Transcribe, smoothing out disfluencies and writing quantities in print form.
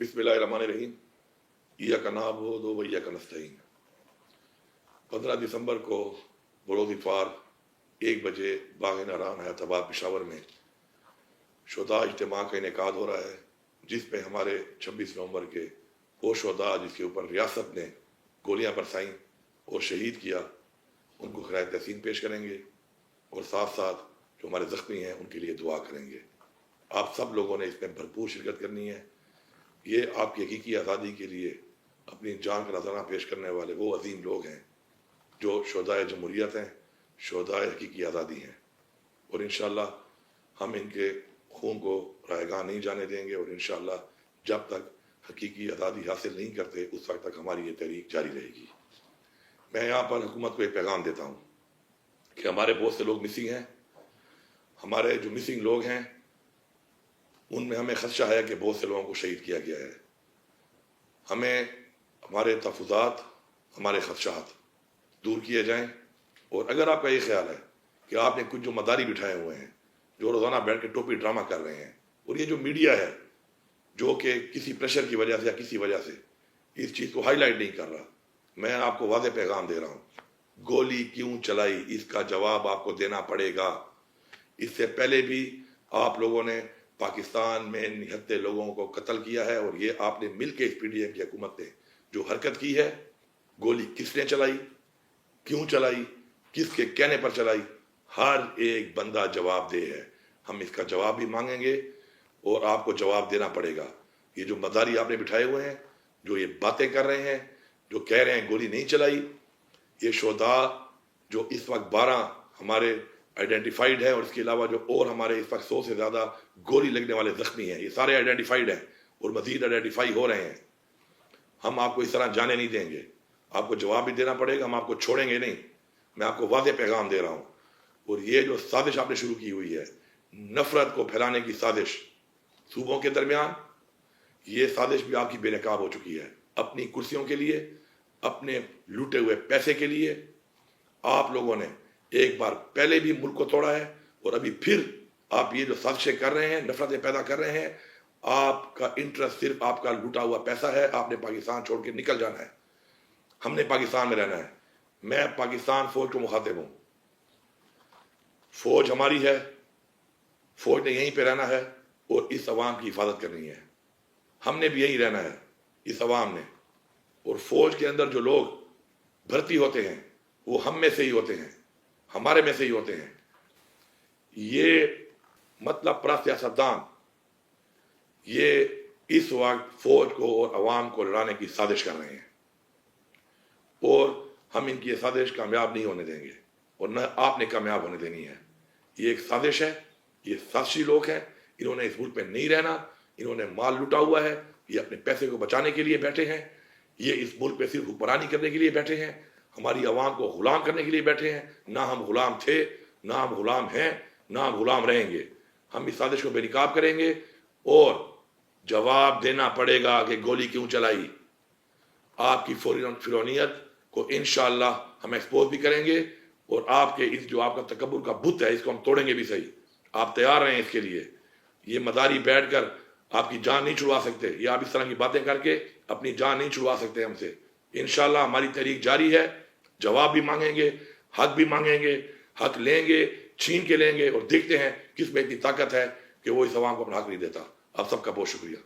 बिस्मिल्लाहिर्रहमानिर्रहीम। इय्याक नअबुदु व इय्याक नस्तईन। 15 दिसंबर को बरोज़ इतवार 1 बजे बाग़ नारान हयाताबाद पेशावर में शुहदा इज्तिमा का इनेकाद हो रहा है, जिस पे हमारे 26 नवंबर के वो शुहदा जिसके ऊपर रियासत ने गोलियां बरसाईं और शहीद किया, उनको खराए तहसीन पेश करेंगे और साथ साथ जो हमारे ज़ख्मी हैं उनके लिए दुआ करेंगे। आप सब लोगों ने इसमें भरपूर शिरकत करनी है। ये आपकी हकीकी आज़ादी के लिए अपनी जान का नजराना पेश करने वाले वो अजीम लोग हैं जो शुहदाए जमहूरियत हैं, शुहदाए हकीकी आज़ादी हैं, और इंशाअल्लाह हम इनके खून को रायगां नहीं जाने देंगे और इंशाअल्लाह जब तक हकीकी आज़ादी हासिल नहीं करते उस वक्त तक हमारी ये तहरीक जारी रहेगी। मैं यहाँ पर हुकूमत को एक पैगाम देता हूँ कि हमारे बहुत से लोग मिसिंग हैं। हमारे जो मिसिंग लोग हैं उनमें हमें खदशा है कि बहुत से लोगों को शहीद किया गया है। हमें हमारे तहफ़्फ़ुज़ात, हमारे खदशात दूर किए जाएं, और अगर आपका ये ख्याल है कि आपने कुछ जो मदारी बिठाए हुए हैं जो रोज़ाना बैठ के टोपी ड्रामा कर रहे हैं, और ये जो मीडिया है जो कि किसी प्रेशर की वजह से या किसी वजह से इस चीज़ को हाईलाइट नहीं कर रहा, मैं आपको वाज़ेह पैगाम दे रहा हूँ, गोली क्यों चलाई इसका जवाब आपको देना पड़ेगा। इससे पहले भी आप लोगों ने पाकिस्तान में निहत्ते लोगों को कत्ल किया है, और ये आपने मिल के इस PDM की हुकूमत ने जो हरकत की है, गोली किसने चलाई, क्यों चलाई, किसके कहने पर चलाई, हर एक बंदा जवाबदेह है। हम इसका जवाब भी मांगेंगे और आपको जवाब देना पड़ेगा। ये जो मदारी आपने बिठाए हुए हैं, जो ये बातें कर रहे हैं, जो कह रहे हैं गोली नहीं चलाई, ये शुहदा जो इस वक्त 12 हमारे आइडेंटिफाइड है और इसके अलावा जो और हमारे इस वक्त 100 से ज़्यादा गोली लगने वाले ज़ख्मी हैं, ये सारे आइडेंटिफाइड हैं और मज़ीद आइडेंटिफाई हो रहे हैं। हम आपको इस तरह जाने नहीं देंगे, आपको जवाब भी देना पड़ेगा, हम आपको छोड़ेंगे नहीं। मैं आपको वाज़ेह पैगाम दे रहा हूँ। और ये जो साजिश आपने शुरू की हुई है, नफरत को फैलाने की साजिश सूबों के दरमियान, ये साजिश भी आपकी बेनकाब हो चुकी है। अपनी कुर्सियों के लिए, अपने लूटे हुए पैसे के लिए आप लोगों ने एक बार पहले भी मुल्क को तोड़ा है, और अभी फिर आप ये जो साजिशें कर रहे हैं, नफरतें पैदा कर रहे हैं, आपका इंटरेस्ट सिर्फ आपका लूटा हुआ पैसा है। आपने पाकिस्तान छोड़ के निकल जाना है, हमने पाकिस्तान में रहना है। मैं पाकिस्तान फौज को मुखातिब हूँ, फौज हमारी है, फौज ने यहीं पे रहना है और इस अवाम की हिफाजत करनी है। हमने भी यहीं रहना है, इस अवाम ने। और फौज के अंदर जो लोग भर्ती होते हैं वो हम में से ही होते हैं, हमारे में से ही होते हैं। ये मतलब परा सियासतदान ये इस वक्त फौज को और अवाम को लड़ाने की साजिश कर रहे हैं, और हम इनकी ये साजिश कामयाब नहीं होने देंगे और न आपने कामयाब होने देनी है। ये एक साजिश है, ये साजिशी लोग हैं, इन्होंने इस मुल्क में नहीं रहना, इन्होंने माल लूटा हुआ है, ये अपने पैसे को बचाने के लिए बैठे हैं, ये इस मुल्क पे सिर्फ हुक्मरानी करने के लिए बैठे हैं, हमारी आवाम को गुलाम करने के लिए बैठे हैं। ना हम गुलाम थे, ना हम गुलाम हैं, ना हम गुलाम रहेंगे। हम इस साजिश को बेनकाब करेंगे और जवाब देना पड़ेगा कि गोली क्यों चलाई। आपकी फिरौनियत को इंशाअल्लाह हम एक्सपोज भी करेंगे, और आपके इस जो आपका तकब्बुर का बुत है इसको हम तोड़ेंगे भी सही। आप तैयार रहें इसके लिए। ये मदारी बैठकर आपकी जान नहीं छुड़वा सकते, ये आप इस तरह की बातें करके अपनी जान नहीं छुड़वा सकते हमसे। इंशाअल्लाह हमारी तहरीक जारी है, जवाब भी मांगेंगे, हक भी मांगेंगे, हक लेंगे, छीन के लेंगे, और देखते हैं किस में इतनी ताकत है कि वो इस अवाम को अपना हक नहीं देता। आप सबका बहुत शुक्रिया।